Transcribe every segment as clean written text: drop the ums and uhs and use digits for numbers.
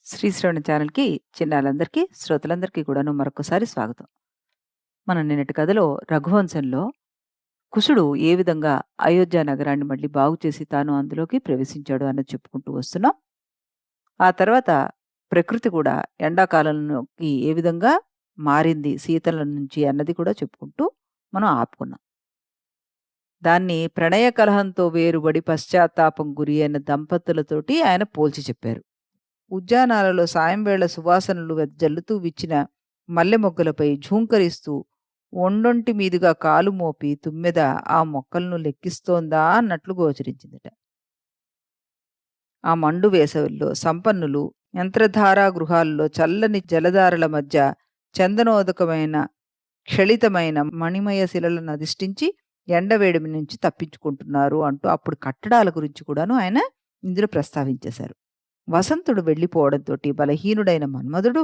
శ్రీశ్రవణ ఛానల్‌కి చిన్నారులందరికీ, శ్రోతలందరికీ కూడాను మరొక్కసారి స్వాగతం. మనం నిన్నటి కథలో రఘువంశంలో కుశుడు ఏ విధంగా అయోధ్య నగరాన్ని మళ్ళీ బాగు చేసి తాను అందులోకి ప్రవేశించాడు అన్నది చెప్పుకుంటూ వస్తున్నాం. ఆ తర్వాత ప్రకృతి కూడా ఎండాకాలంలోకి ఏ విధంగా మారింది శీతల నుంచి అన్నది కూడా చెప్పుకుంటూ మనం ఆపుకున్నాం. దాన్ని ప్రణయ కలహంతో వేరుబడి పశ్చాత్తాపం గురి అయిన దంపతులతోటి ఆయన పోల్చి చెప్పారు. ఉద్యానాలలో సాయం వేళ సువాసనలు వెదజల్లుతూ విచ్చిన మల్లె మొగ్గలపై ఝూంకరిస్తూ ఒండొంటి మీదుగా కాలు మోపి తుమ్మెద ఆ మొక్కలను లెక్కిస్తోందా అన్నట్లు గోచరించిందట. ఆ మండు వేసవిలో సంపన్నులు యంత్రధారా గృహాల్లో చల్లని జలధారల మధ్య చందనోదకమైన క్షళితమైన మణిమయ శిలలను అధిష్ఠించి ఎండవేడిమి నుంచి తప్పించుకుంటున్నారు అంటూ అప్పుడు కట్టడాల గురించి కూడాను ఆయన ఇందులో ప్రస్తావించేశారు. వసంతుడు వెళ్ళిపోవడంతోటి బలహీనుడైన మన్మధుడు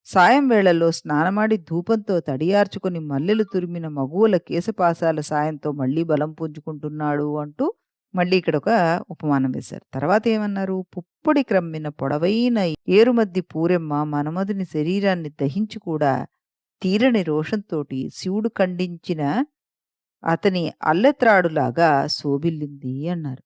సాయం వేళల్లో స్నానమాడి ధూపంతో తడియార్చుకుని మల్లెలు తురిమిన మగువల కేశపాశాల సాయంతో మళ్ళీ బలం పుంజుకుంటున్నాడు అంటూ మళ్ళీ ఇక్కడ ఒక ఉపమానం వేశారు. తర్వాత ఏమన్నారు? పుప్పొడి క్రమ్మిన పొడవైన ఏరుమద్ది పూరెమ్మ మన్మధుని శరీరాన్ని దహించి కూడా తీరని రోషంతోటి శివుడు ఖండించిన అతని అల్లెత్రాడులాగా శోభిల్లింది అన్నారు.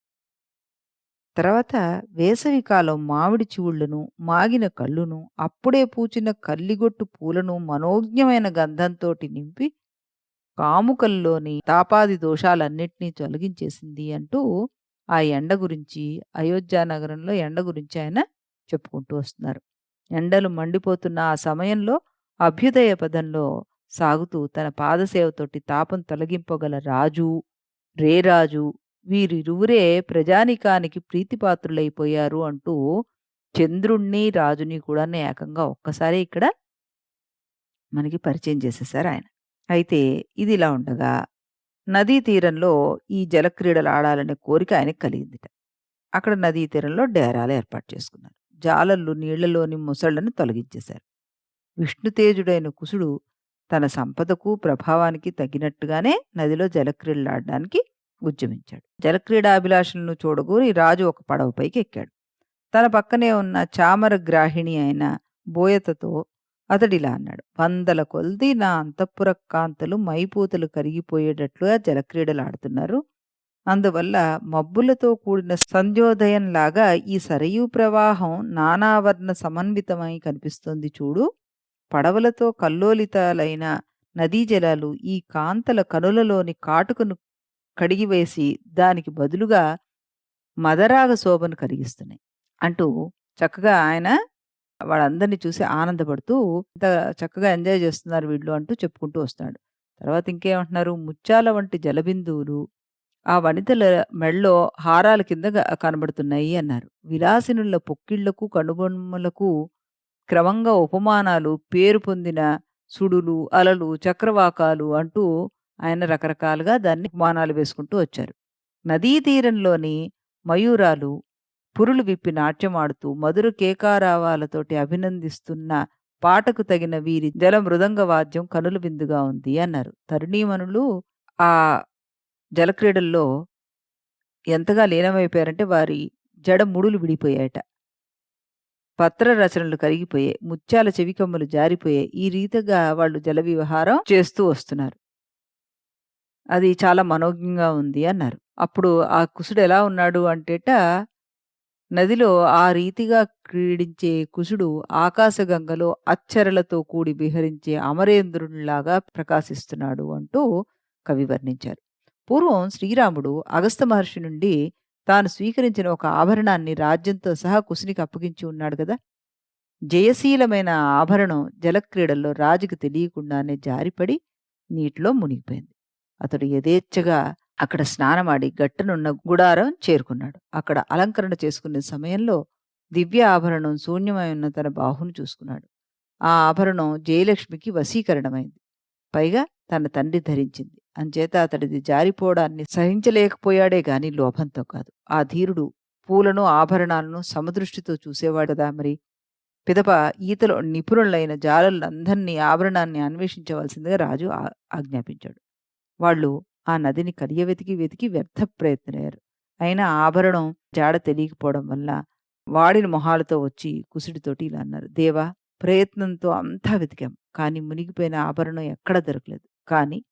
తర్వాత వేసవికాలం మామిడి చివుళ్ళను, మాగిన కళ్ళును, అప్పుడే పూచిన కల్లిగొట్టు పూలను మనోజ్ఞమైన గంధంతోటి నింపి కాముకల్లోని తాపాది దోషాలన్నిటినీ తొలగించేసింది అంటూ ఆ ఎండ గురించి, అయోధ్య నగరంలో ఎండ గురించి ఆయన చెప్పుకుంటూ వస్తున్నారు. ఎండలు మండిపోతున్న ఆ సమయంలో అభ్యుదయ పదంలో సాగుతూ తన పాదసేవతోటి తాపం తొలగింపగల రాజు, రేరాజు వీరిరువురే ప్రజానీకానికి ప్రీతిపాత్రులైపోయారు అంటూ చంద్రుణ్ణి, రాజుని కూడాను ఏకంగా ఒక్కసారే ఇక్కడ మనకి పరిచయం చేసేసారాయన. అయితే ఇదిలా ఉండగా నదీ తీరంలో ఈ జలక్రీడలు ఆడాలనే కోరిక ఆయనకి కలిగిందిట. అక్కడ నదీ తీరంలో డేరాలు ఏర్పాటు చేసుకున్నారు. జాలర్లు నీళ్లలోని మొసళ్ళను తొలగించేశారు. విష్ణుతేజుడైన కుశుడు తన సంపదకు, ప్రభావానికి తగినట్టుగానే నదిలో జలక్రీడలాడడానికి ఉద్యమించాడు. జలక్రీడాభిలాషులను చూడగోరి రాజు ఒక పడవపైకి ఎక్కాడు. తన పక్కనే ఉన్న చామర గ్రాహిణి అయిన బోయతతో అతడిలా అన్నాడు: వందల కొలది నా అంతఃపుర కాంతలు మైపోతలు కరిగిపోయేటట్లుగా జలక్రీడలాడుతున్నారు. అందువల్ల మబ్బులతో కూడిన సంధ్యోదయంలాగా ఈ సరయూ ప్రవాహం నానావర్ణ సమన్వితమై కనిపిస్తోంది చూడు. పడవలతో కల్లోలితాలైన నదీ జలాలు ఈ కాంతల కనులలోని కాటుకను కడిగివేసి దానికి బదులుగా మదరాగ శోభను కలిగిస్తున్నాయి అంటూ చక్కగా ఆయన వాళ్ళందరినీ చూసి ఆనందపడుతూ ఇంత చక్కగా ఎంజాయ్ చేస్తున్నారు వీళ్ళు అంటూ చెప్పుకుంటూ వస్తున్నాడు. తర్వాత ఇంకేమంటున్నారు? ముత్యాల వంటి జలబిందువులు ఆ వనితల మెడలో హారాల కింద కనబడుతున్నాయి అన్నారు. విలాసినుల పొక్కిళ్లకు, కనుబొమ్మలకు క్రమంగా ఉపమానాలు పేరు పొందిన సుడులు, అలలు, చక్రవాకాలు అంటూ ఆయన రకరకాలుగా దాన్ని ఉపమానాలు వేసుకుంటూ వచ్చారు. నదీ తీరంలోని మయూరాలు పురులు విప్పి నాట్యమాడుతూ మధుర కేకారావాలతోటి అభినందిస్తున్న పాటకు తగిన వీరి జల మృదంగ వాద్యం కనుల విందుగా ఉంది అన్నారు. తరుణీమణులు ఆ జలక్రీడల్లో ఎంతగా లీనమైపోయారంటే వారి జడ ముడులు విడిపోయాయట. పత్ర రచనలు కరిగిపోయాయి. ముత్యాల చెవికమ్మలు జారిపోయాయి. ఈ రీతిగా వాళ్ళు జల విహారం చేస్తూ వస్తున్నారు. అది చాలా మనోజ్ఞంగా ఉంది అన్నారు. అప్పుడు ఆ కుశుడు ఎలా ఉన్నాడు అంటేట, నదిలో ఆ రీతిగా క్రీడించే కుశుడు ఆకాశగంగలో అచ్చరలతో కూడి విహరించే అమరేంద్రునిలాగా ప్రకాశిస్తున్నాడు అంటూ కవి వర్ణించారు. పూర్వం శ్రీరాముడు అగస్త్య మహర్షి నుండి తాను స్వీకరించిన ఒక ఆభరణాన్ని రాజ్యంతో సహా కుశునికి అప్పగించి ఉన్నాడు కదా! జయశీలమైన ఆ ఆభరణం జలక్రీడల్లో రాజుకి తెలియకుండానే జారిపడి నీటిలో మునిగిపోయింది. అతడు యథేచ్ఛగా అక్కడ స్నానమాడి గట్టునున్న గుడారం చేరుకున్నాడు. అక్కడ అలంకరణ చేసుకునే సమయంలో దివ్య ఆభరణం శూన్యమై ఉన్న తన బాహును చూసుకున్నాడు. ఆ ఆభరణం జయలక్ష్మికి వశీకరణమైంది. పైగా తన తండ్రి ధరించింది. అంచేత అతడిది జారిపోవడాన్ని సహించలేకపోయాడే గాని లోభంతో కాదు. ఆ ధీరుడు పూలను, ఆభరణాలను సమదృష్టితో చూసేవాడు కదా మరి. పిదప ఈతలో నిపుణులైన జాలరులందరినీ ఆభరణాన్ని అన్వేషించవలసిందిగా రాజు ఆజ్ఞాపించాడు. వాళ్ళు ఆ నదిని వెతికి వ్యర్థ ప్రయత్నమయ్యారు. అయినా ఆభరణం జాడ తెలియకపోవడం వల్ల వాడిన మొహాలతో వచ్చి కుశుడితోటి ఇలా అన్నారు. "దేవా! ప్రయత్నంతో అంతా వెతికాం. కానీ మునిగిపోయిన ఆభరణం ఎక్కడా దొరకలేదు. కానీ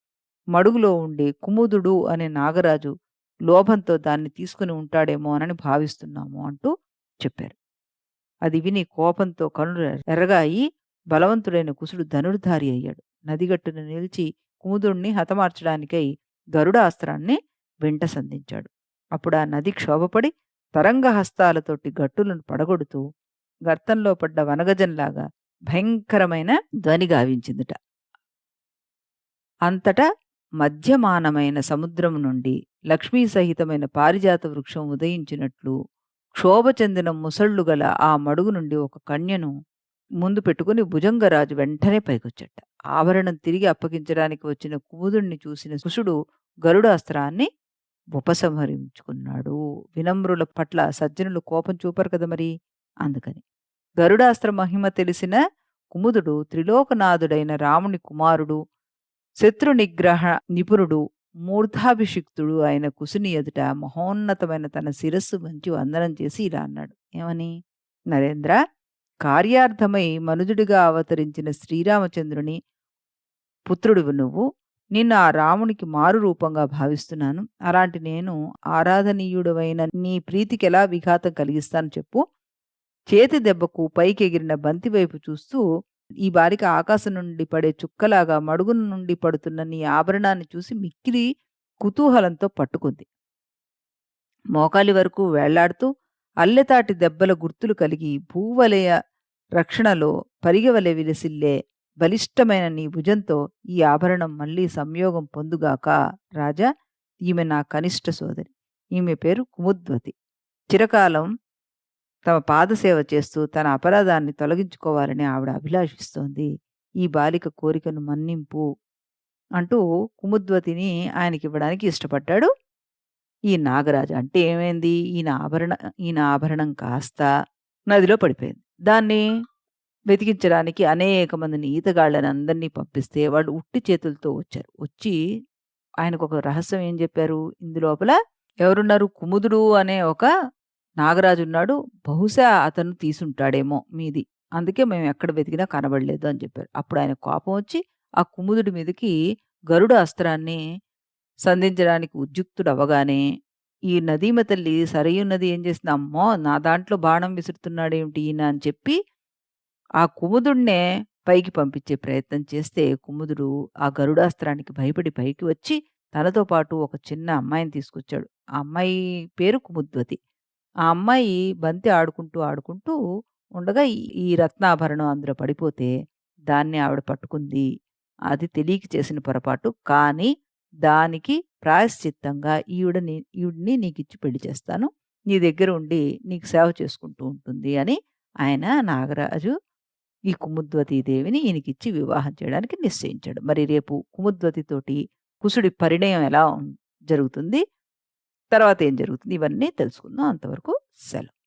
మడుగులో ఉండే కుముదుడు అనే నాగరాజు లోభంతో దాన్ని తీసుకొని ఉంటాడేమోనని భావిస్తున్నాము" అంటూ చెప్పారు. అది విని కోపంతో కనులు ఎర్రగా అయి బలవంతుడైన కుశుడు ధనుర్ధారి అయ్యాడు. నదిగట్టున నిలిచి కుముదుణ్ణి హతమార్చడానికై గరుడాస్త్రాన్ని వెంట సంధించాడు. అప్పుడా నది క్షోభపడి తరంగ హస్తాలతోటి గట్టులను పడగొడుతూ గర్తంలో పడ్డ వనగజంలాగా భయంకరమైన ధ్వని గావించిందట. అంతటా మధ్యమానమైన సముద్రం నుండి లక్ష్మీ సహితమైన పారిజాత వృక్షం ఉదయించినట్లు క్షోభ చెందిన ముసళ్ళు గల ఆ మడుగు నుండి ఒక కన్యను ముందు పెట్టుకుని భుజంగరాజు వెంటనే పైకొచ్చట. ఆభరణం తిరిగి అప్పగించడానికి వచ్చిన కుముదుణ్ణి చూసిన కుశుడు గరుడాస్త్రాన్ని ఉపసంహరించుకున్నాడు. వినమ్రుల పట్ల సజ్జనులు కోపం చూపరు కదా మరి, అందుకని. గరుడాస్త్ర మహిమ తెలిసిన కుముదుడు త్రిలోకనాథుడైన రాముని కుమారుడు, శత్రు నిగ్రహ నిపుణుడు, మూర్ధాభిషిక్తుడు అయిన కుశుని ఎదుట మహోన్నతమైన తన శిరస్సు వంచి వందనం చేసి ఇలా అన్నాడు. ఏమని? నరేంద్ర, కార్యార్థమై మనుజుడిగా అవతరించిన శ్రీరామచంద్రుని పుత్రుడివి నువ్వు. నిన్ను ఆ రామునికి మారు రూపంగా భావిస్తున్నాను. అలాంటి నేను ఆరాధనీయుడవైన నీ ప్రీతికెలా విఘాతం కలిగిస్తాను చెప్పు. చేతి దెబ్బకు పైకెగిరిన బంతి వైపు చూస్తూ ఈ బాలిక ఆకాశం నుండి పడే చుక్కలాగా మడుగున నుండి పడుతున్న నీ ఆభరణాన్ని చూసి మిక్కిలి కుతూహలంతో పట్టుకుంది. మోకాలి వరకు వేళ్లాడుతూ అల్లెతాటి దెబ్బల గుర్తులు కలిగి భూవలయ రక్షణలో పరిగెవలె విలసిల్లే బలిష్టమైన నీ భుజంతో ఈ ఆభరణం మళ్ళీ సంయోగం పొందుగాక. రాజా, ఈమె నా కనిష్ట సోదరి. ఈమె పేరు కుముద్వతి. చిరకాలం తమ పాదసేవ చేస్తూ తన అపరాధాన్ని తొలగించుకోవాలని ఆవిడ అభిలాషిస్తోంది. ఈ బాలిక కోరికను మన్నింపు అంటూ కుముద్వతిని ఆయనకివ్వడానికి ఇష్టపడ్డాడు ఈ నాగరాజు. అంటే ఏమైంది? ఈయన ఆభరణం కాస్త నదిలో పడిపోయింది. దాన్ని వెతికించడానికి అనేక మందిని ఈతగాళ్ళని అందరినీ పంపిస్తే వాళ్ళు ఉట్టి చేతులతో వచ్చారు. వచ్చి ఆయనకొక రహస్యం ఏం చెప్పారు? ఇందులోపల ఎవరున్నారు? కుముదుడు అనే ఒక నాగరాజు ఉన్నాడు. బహుశా అతను తీసుంటాడేమో మీది. అందుకే మేము ఎక్కడ వెతికినా కనబడలేదు అని చెప్పారు. అప్పుడు ఆయన కోపం వచ్చి ఆ కుముదుడి మీదకి గరుడ అస్త్రాన్ని సంధించడానికి ఉద్యుక్తుడవ్వగానే ఈ నదీమ తల్లి సరయూ నది ఏం చేసింది? అమ్మో! నా దాంట్లో బాణం విసురుతున్నాడేమిటి ఈయన అని చెప్పి ఆ కుముదుడినే పైకి పంపించే ప్రయత్నం చేస్తే కుముదుడు ఆ గరుడాస్త్రానికి భయపడి పైకి వచ్చి తనతో పాటు ఒక చిన్న అమ్మాయిని తీసుకొచ్చాడు. ఆ అమ్మాయి పేరు కుముద్వతి. ఆ అమ్మాయి బంతి ఆడుకుంటూ, ఆడుకుంటూ ఉండగా ఈ రత్నాభరణం అందులో పడిపోతే దాన్ని ఆవిడ పట్టుకుంది. అది తెలియక చేసిన పొరపాటు. కానీ దానికి ప్రాయశ్చిత్తంగా ఈవిడిని నీకిచ్చి పెళ్లి చేస్తాను. నీ దగ్గర ఉండి నీకు సేవ చేసుకుంటూ ఉంటుంది అని ఆయన నాగరాజు ఈ కుముద్వతీ దేవిని ఈయనకిచ్చి వివాహం చేయడానికి నిశ్చయించాడు. మరి రేపు కుముద్వతితోటి కుశుడి పరిణయం ఎలా జరుగుతుంది? తర్వాత ఏం జరుగుతుంది? ఇవన్నీ తెలుసుకుందాం. అంతవరకు సెలవు.